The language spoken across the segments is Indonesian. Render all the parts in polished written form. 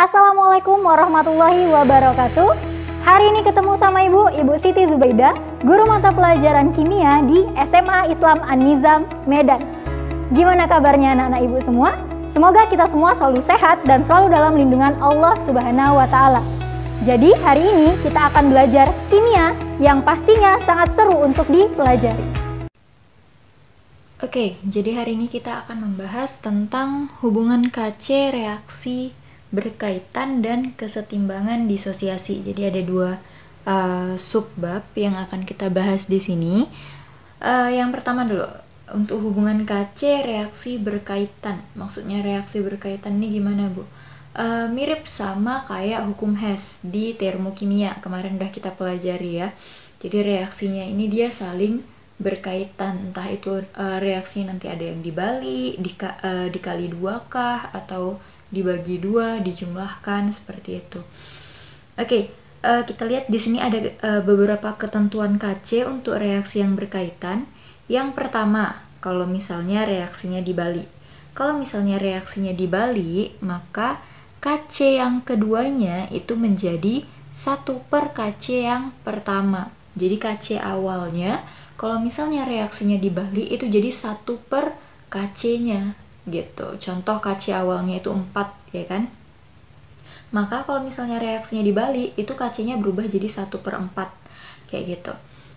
Assalamualaikum warahmatullahi wabarakatuh. Hari ini ketemu sama Ibu Siti Zubaidah, guru mata pelajaran kimia di SMA Islam An-Nizam, Medan. Gimana kabarnya anak-anak Ibu semua? Semoga kita semua selalu sehat dan selalu dalam lindungan Allah Subhanahu wa Ta'ala. Jadi hari ini kita akan belajar kimia yang pastinya sangat seru untuk dipelajari. Oke, jadi hari ini kita akan membahas tentang hubungan KC, reaksi berkaitan, dan kesetimbangan disosiasi. Jadi ada dua subbab yang akan kita bahas di sini. Yang pertama dulu, untuk hubungan KC, reaksi berkaitan. Maksudnya reaksi berkaitan ini gimana, Bu? Mirip sama kayak hukum Hess di termokimia. Kemarin udah kita pelajari ya. Jadi reaksinya ini dia saling berkaitan, entah itu reaksi nanti ada yang dikali dua kah, atau dibagi dua, dijumlahkan, seperti itu. Oke, kita lihat di sini ada beberapa ketentuan KC untuk reaksi yang berkaitan. Yang pertama, kalau misalnya reaksinya dibalik. Kalau misalnya reaksinya dibalik, maka KC yang keduanya itu menjadi 1 per KC yang pertama. Jadi KC awalnya, kalau misalnya reaksinya dibalik, itu jadi 1 per KC-nya. Gitu. Contoh KC awalnya itu 4, ya kan? Maka kalau misalnya reaksinya dibalik, itu KC-nya berubah jadi 1 per 4. Kayak gitu.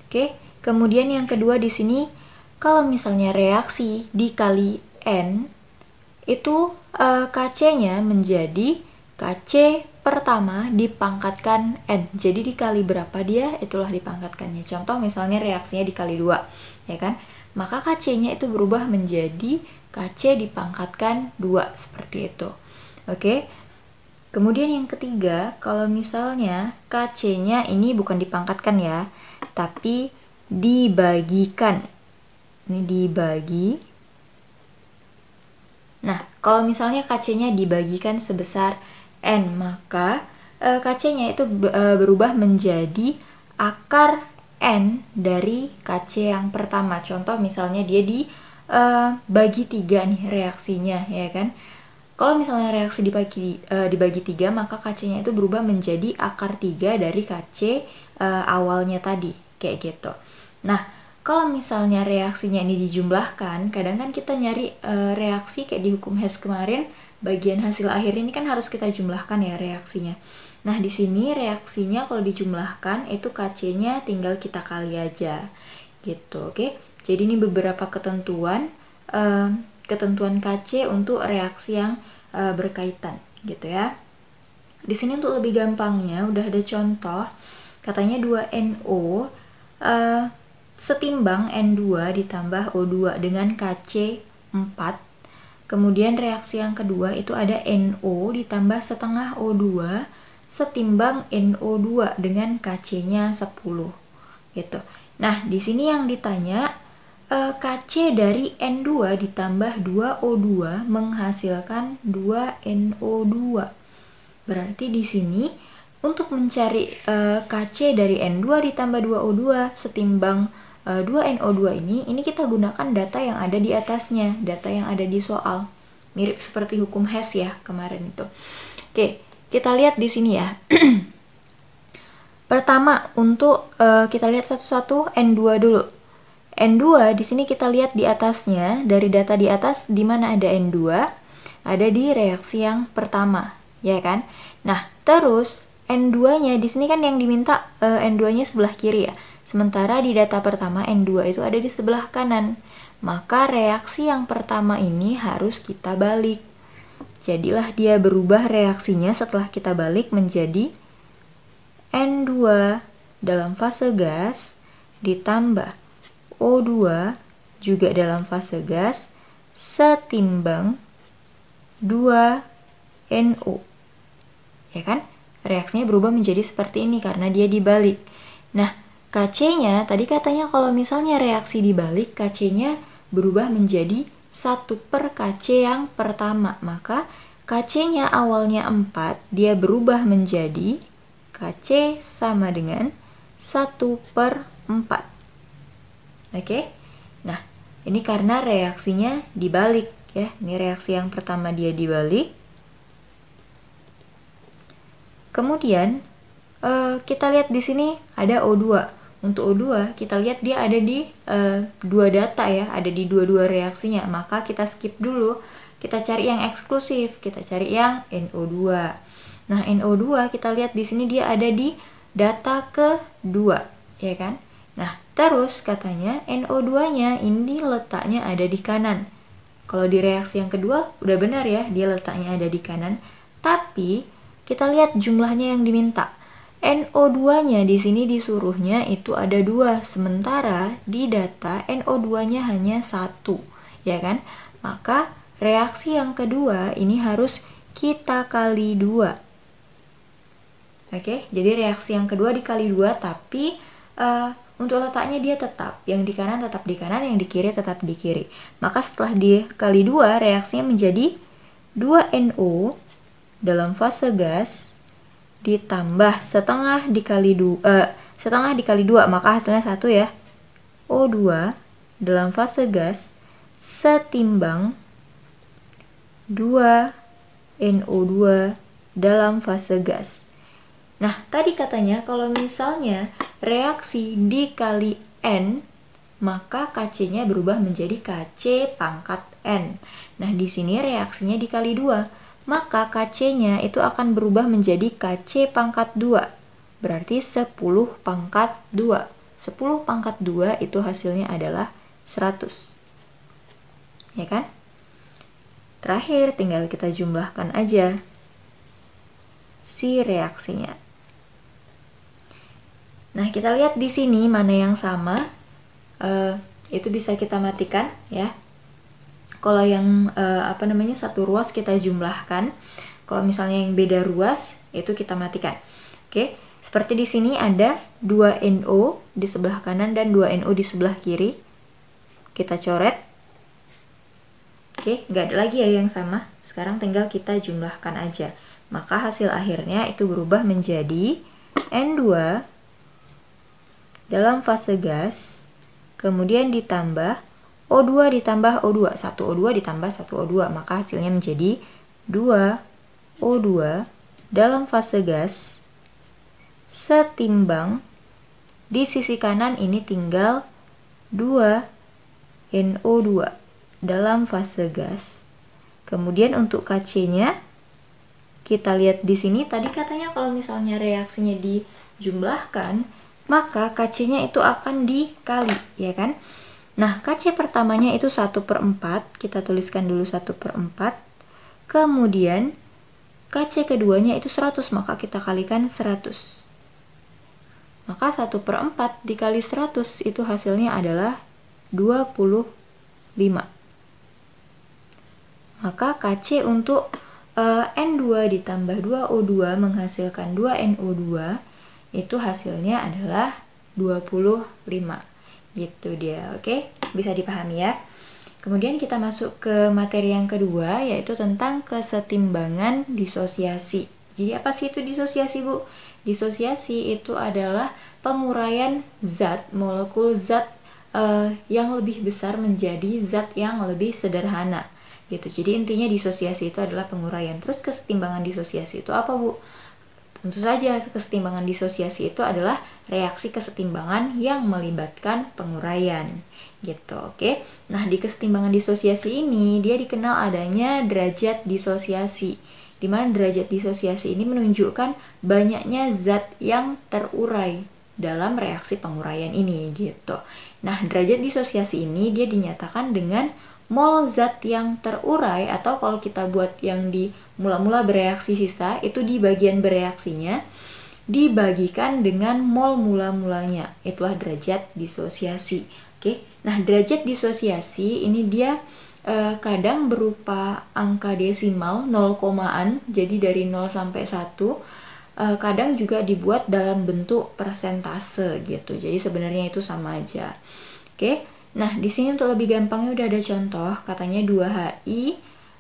Oke. Kemudian yang kedua di sini, kalau misalnya reaksi dikali N, itu KC-nya menjadi KC pertama dipangkatkan N. Jadi dikali berapa dia, itulah dipangkatkannya. Contoh misalnya reaksinya dikali 2, ya kan? Maka KC-nya itu berubah menjadi KC dipangkatkan 2, seperti itu. Oke. Kemudian yang ketiga, kalau misalnya KC-nya ini bukan dipangkatkan ya, tapi dibagikan. Ini dibagi. Nah, kalau misalnya KC-nya dibagikan sebesar N, maka KC-nya itu berubah menjadi akar N dari KC yang pertama. Contoh misalnya dia bagi 3 nih reaksinya, ya kan? Kalau misalnya reaksi dibagi 3, maka KC-nya itu berubah menjadi akar 3 dari KC awalnya tadi, kayak gitu. Nah, kalau misalnya reaksinya ini dijumlahkan, kadang kan kita nyari reaksi kayak di hukum Hess kemarin, bagian hasil akhir ini kan harus kita jumlahkan ya reaksinya. Nah, di sini reaksinya kalau dijumlahkan itu KC-nya tinggal kita kali aja, gitu, oke? Jadi ini beberapa ketentuan KC untuk reaksi yang berkaitan, gitu ya. Di sini untuk lebih gampangnya udah ada contoh, katanya 2NO setimbang N2 ditambah O2 dengan KC 4. Kemudian reaksi yang kedua itu ada NO ditambah setengah O2 setimbang NO2 dengan KC-nya 10, gitu. Nah, di sini yang ditanya KC dari N2 ditambah 2O2 menghasilkan 2NO2. Berarti di sini untuk mencari KC dari N2 ditambah 2O2 setimbang 2NO2 ini kita gunakan data yang ada di atasnya, data yang ada di soal. Mirip seperti hukum Hess ya kemarin itu. Oke, kita lihat di sini ya. Pertama, untuk kita lihat satu-satu N2 dulu. N2 di sini kita lihat di atasnya, dari data di atas di mana ada N2, ada di reaksi yang pertama, ya kan? Nah, terus N2-nya di sini kan yang diminta N2-nya sebelah kiri ya. Sementara di data pertama N2 itu ada di sebelah kanan. Maka reaksi yang pertama ini harus kita balik. Jadilah dia berubah reaksinya setelah kita balik menjadi N2 dalam fase gas ditambah O2 juga dalam fase gas setimbang 2NO. Ya kan? Reaksinya berubah menjadi seperti ini karena dia dibalik. Nah, KC-nya tadi katanya kalau misalnya reaksi dibalik, KC-nya berubah menjadi 1 per KC yang pertama. Maka KC-nya awalnya 4, dia berubah menjadi KC sama dengan 1 per 4. Oke? Nah, ini karena reaksinya dibalik ya. Ini reaksi yang pertama dia dibalik. Kemudian kita lihat di sini ada O2. Untuk O2 kita lihat dia ada di dua data ya, ada di dua-dua reaksinya. Maka kita skip dulu, kita cari yang eksklusif, kita cari yang NO2. Nah, NO2 kita lihat di sini dia ada di data kedua, ya kan? Nah, terus katanya NO2-nya ini letaknya ada di kanan. Kalau di reaksi yang kedua udah benar ya, dia letaknya ada di kanan. Tapi kita lihat jumlahnya yang diminta. NO2-nya di sini disuruhnya itu ada 2, sementara di data NO2-nya hanya 1, ya kan? Maka reaksi yang kedua ini harus kita kali 2. Oke, jadi reaksi yang kedua dikali 2, tapi untuk letaknya dia tetap, yang di kanan tetap di kanan, yang di kiri tetap di kiri. Maka setelah dikali 2, reaksinya menjadi 2NO dalam fase gas ditambah setengah dikali 2, maka hasilnya 1 ya. O2 dalam fase gas setimbang 2NO2 dalam fase gas. Nah, tadi katanya kalau misalnya reaksi dikali N, maka Kc-nya berubah menjadi Kc pangkat N. Nah, di sini reaksinya dikali 2. Maka Kc-nya itu akan berubah menjadi Kc pangkat 2. Berarti 10 pangkat 2. 10 pangkat 2 itu hasilnya adalah 100. Ya kan? Terakhir tinggal kita jumlahkan aja si reaksinya. Nah, kita lihat di sini mana yang sama. Itu bisa kita matikan ya. Kalau yang satu ruas kita jumlahkan, kalau misalnya yang beda ruas itu kita matikan. Oke, seperti di sini ada 2NO di sebelah kanan dan 2NO di sebelah kiri. Kita coret. Oke, nggak ada lagi ya yang sama. Sekarang tinggal kita jumlahkan aja. Maka hasil akhirnya itu berubah menjadi N2 dalam fase gas, kemudian ditambah O2 ditambah O2, 1O2 ditambah 1O2, maka hasilnya menjadi 2O2 dalam fase gas setimbang, di sisi kanan ini tinggal 2NO2 dalam fase gas. Kemudian untuk Kc-nya kita lihat di sini, tadi katanya kalau misalnya reaksinya dijumlahkan, maka Kc-nya itu akan dikali, ya kan? Nah, Kc pertamanya itu 1/4, kita tuliskan dulu 1/4. Kemudian Kc keduanya itu 100, maka kita kalikan 100. Maka 1/4 dikali 100 itu hasilnya adalah 25. Maka Kc untuk N2 ditambah 2O2 menghasilkan 2NO2, itu hasilnya adalah 25. Gitu dia, oke? Bisa dipahami ya. Kemudian kita masuk ke materi yang kedua, yaitu tentang kesetimbangan disosiasi. Jadi apa sih itu disosiasi, Bu? Disosiasi itu adalah penguraian zat, molekul zat yang lebih besar menjadi zat yang lebih sederhana. Gitu. Jadi intinya disosiasi itu adalah penguraian. Terus kesetimbangan disosiasi itu apa, Bu? Tentu saja kesetimbangan disosiasi itu adalah reaksi kesetimbangan yang melibatkan penguraian. Gitu, oke? Nah, di kesetimbangan disosiasi ini dia dikenal adanya derajat disosiasi. Di mana derajat disosiasi ini menunjukkan banyaknya zat yang terurai dalam reaksi penguraian ini, gitu. Nah, derajat disosiasi ini dia dinyatakan dengan mol zat yang terurai, atau kalau kita buat yang di mula-mula bereaksi sisa, itu di bagian bereaksinya dibagikan dengan mol mula-mulanya. Itulah derajat disosiasi. Oke. Nah, derajat disosiasi ini dia kadang berupa angka desimal 0 komaan, jadi dari 0 sampai 1. Kadang juga dibuat dalam bentuk persentase gitu. Jadi sebenarnya itu sama aja. Oke. Nah, di sini untuk lebih gampangnya udah ada contoh, katanya 2HI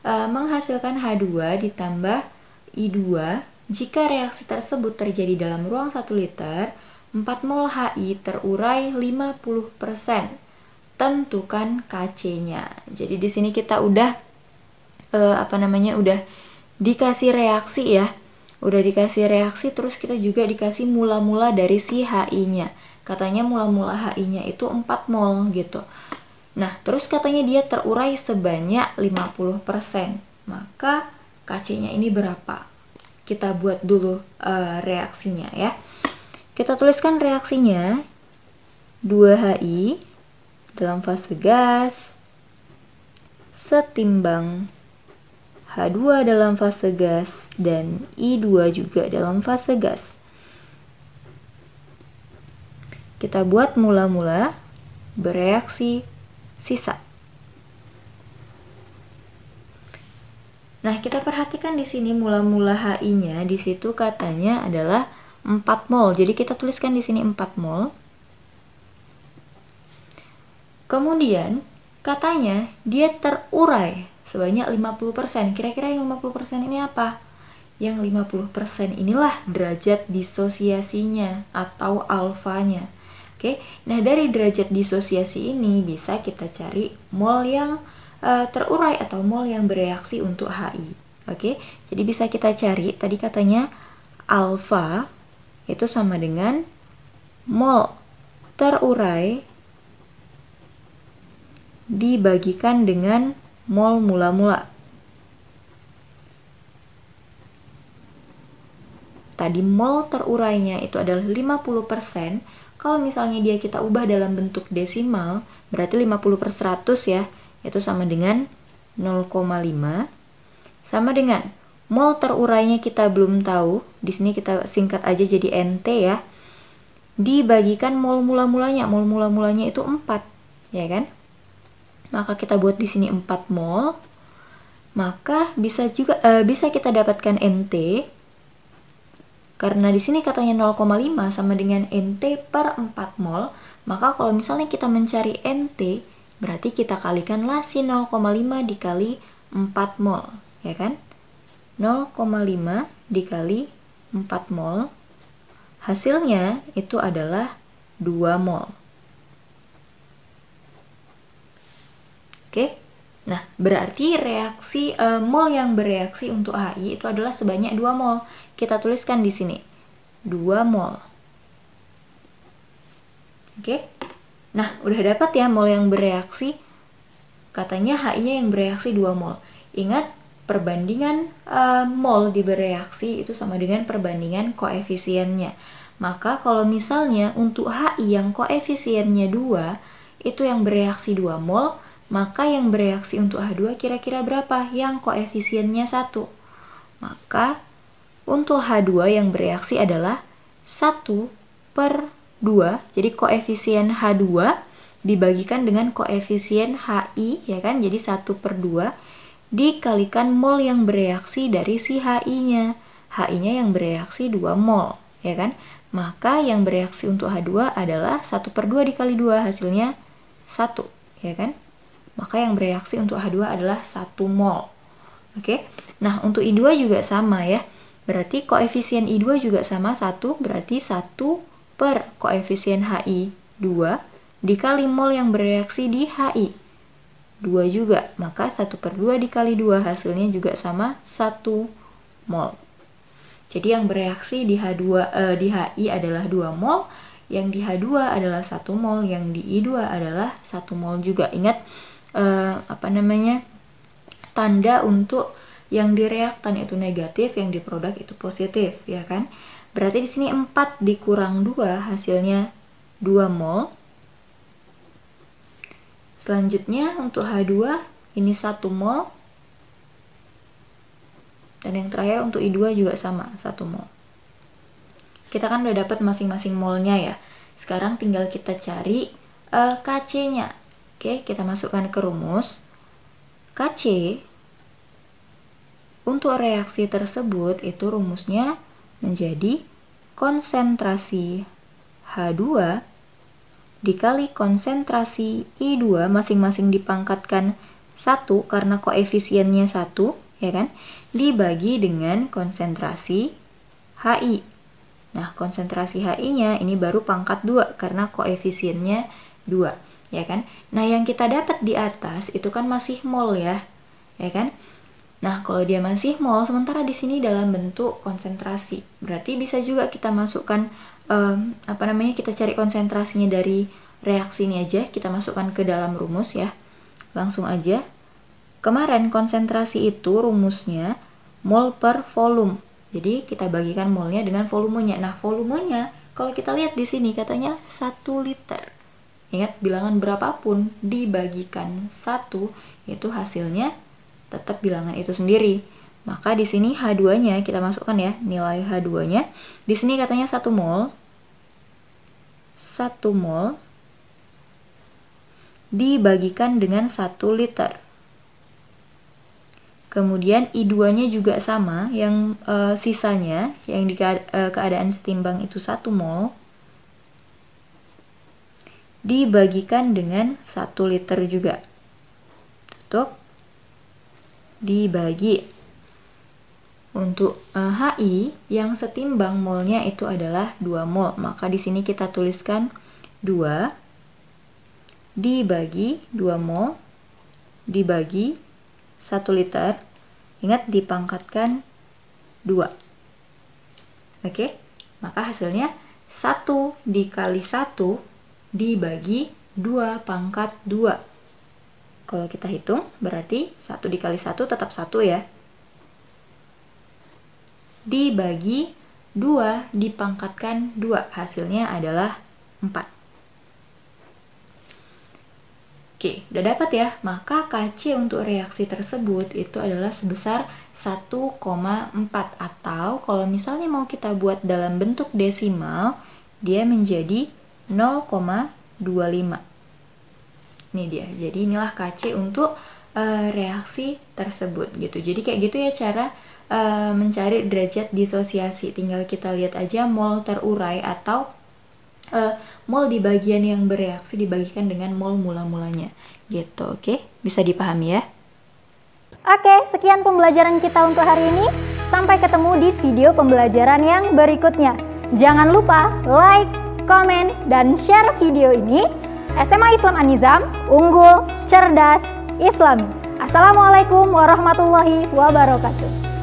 menghasilkan H2 ditambah I2. Jika reaksi tersebut terjadi dalam ruang 1 liter, 4 mol HI terurai 50%. Tentukan Kc-nya. Jadi di sini kita udah udah dikasih reaksi ya. Udah dikasih reaksi, terus kita juga dikasih mula-mula dari si HI-nya. Katanya mula-mula HI-nya itu 4 mol gitu. Nah, terus katanya dia terurai sebanyak 50%. Maka Kc-nya ini berapa? Kita buat dulu reaksinya ya. Kita tuliskan reaksinya 2HI dalam fase gas setimbang H2 dalam fase gas dan I2 juga dalam fase gas. Kita buat mula-mula bereaksi sisa. Nah, kita perhatikan di sini mula-mula HI-nya di situ katanya adalah 4 mol. Jadi kita tuliskan di sini 4 mol. Kemudian katanya dia terurai sebanyak 50%. Kira-kira yang 50% ini apa? Yang 50% inilah derajat disosiasinya atau alfanya. Oke. Nah, dari derajat disosiasi ini bisa kita cari mol yang terurai atau mol yang bereaksi untuk HI. Oke. Jadi bisa kita cari, tadi katanya alfa itu sama dengan mol terurai dibagikan dengan mol mula-mula. Tadi mol terurainya itu adalah 50%. Kalau misalnya dia kita ubah dalam bentuk desimal, berarti 50/100 ya. Itu sama dengan 0,5. Sama dengan mol terurainya kita belum tahu. Di sini kita singkat aja jadi NT ya. Dibagikan mol mula-mulanya. Mol mula-mulanya itu 4, ya kan? Maka kita buat di sini 4 mol. Maka bisa kita dapatkan NT. Karena di sini katanya 0,5 sama dengan NT per 4 mol. Maka kalau misalnya kita mencari NT, berarti kita kalikanlah si 0,5 dikali 4 mol, ya kan? 0,5 dikali 4 mol. Hasilnya itu adalah 2 mol. Oke. Nah, berarti reaksi mol yang bereaksi untuk HI itu adalah sebanyak 2 mol. Kita tuliskan di sini 2 mol. Oke. Nah, udah dapat ya mol yang bereaksi. Katanya HI-nya yang bereaksi 2 mol. Ingat, perbandingan mol di bereaksi itu sama dengan perbandingan koefisiennya. Maka kalau misalnya untuk HI yang koefisiennya 2, itu yang bereaksi 2 mol, maka yang bereaksi untuk H2 kira-kira berapa? Yang koefisiennya 1. Maka untuk H2 yang bereaksi adalah 1/2. Jadi koefisien H2 dibagikan dengan koefisien HI, ya kan? Jadi 1/2 dikalikan mol yang bereaksi dari si HI-nya. HI-nya yang bereaksi 2 mol, ya kan? Maka yang bereaksi untuk H2 adalah 1/2 dikali 2, hasilnya 1, ya kan? Maka yang bereaksi untuk H2 adalah 1 mol. Oke. Nah, untuk I2 juga sama ya. Berarti koefisien I2 juga sama 1, berarti 1 per koefisien HI2 dikali mol yang bereaksi di HI. 2 juga, maka 1/2 dikali 2 hasilnya juga sama 1 mol. Jadi yang bereaksi di di HI adalah 2 mol, yang di H2 adalah 1 mol, yang di I2 adalah 1 mol juga. Ingat tanda untuk yang di reaktan itu negatif, yang di produk itu positif, ya kan? Berarti di sini 4 dikurang 2 hasilnya 2 mol. Selanjutnya untuk H2 ini 1 mol. Dan yang terakhir untuk I2 juga sama, 1 mol. Kita kan udah dapat masing-masing molnya ya. Sekarang tinggal kita cari Kc-nya. Oke, kita masukkan ke rumus. Kc untuk reaksi tersebut itu rumusnya menjadi konsentrasi H2 dikali konsentrasi I2, masing-masing dipangkatkan 1 karena koefisiennya 1, ya kan? Dibagi dengan konsentrasi HI. Nah, konsentrasi HI-nya ini baru pangkat 2 karena koefisiennya 2, ya kan? Nah, yang kita dapat di atas itu kan masih mol ya. Ya kan? Nah, kalau dia masih mol, sementara di sini dalam bentuk konsentrasi. Berarti bisa juga kita masukkan kita cari konsentrasinya dari reaksi ini aja, kita masukkan ke dalam rumus ya. Langsung aja. Kemarin konsentrasi itu rumusnya mol per volume. Jadi kita bagikan molnya dengan volumenya. Nah, volumenya kalau kita lihat di sini katanya 1 liter. Ingat, bilangan berapapun dibagikan 1, itu hasilnya tetap bilangan itu sendiri. Maka di sini H2-nya kita masukkan ya, nilai H2-nya. Di sini katanya 1 mol. 1 mol dibagikan dengan 1 liter. Kemudian I2-nya juga sama, yang sisanya yang di keadaan setimbang itu 1 mol dibagikan dengan 1 liter juga. Tutup. Dibagi. Untuk HI yang setimbang molnya itu adalah 2 mol. Maka di sini kita tuliskan 2 dibagi 2 mol dibagi 1 liter. Ingat, dipangkatkan 2. Oke? Maka hasilnya 1 dikali 1 dibagi 2 pangkat 2. Kalau kita hitung, berarti 1 dikali 1 tetap 1 ya. Dibagi 2 dipangkatkan 2, hasilnya adalah 4. Oke, udah dapat ya. Maka Kc untuk reaksi tersebut itu adalah sebesar 1,4, atau kalau misalnya mau kita buat dalam bentuk desimal, dia menjadi 0,25. Ini dia. Jadi inilah Kc untuk reaksi tersebut gitu. Jadi kayak gitu ya cara mencari derajat disosiasi. Tinggal kita lihat aja mol terurai atau mol di bagian yang bereaksi dibagikan dengan mol mula-mulanya gitu. Oke, bisa dipahami ya. Oke, sekian pembelajaran kita untuk hari ini. Sampai ketemu di video pembelajaran yang berikutnya. Jangan lupa like, komen, dan share video ini. SMA Islam An-Nizam, unggul, cerdas, Islami. Assalamualaikum warahmatullahi wabarakatuh.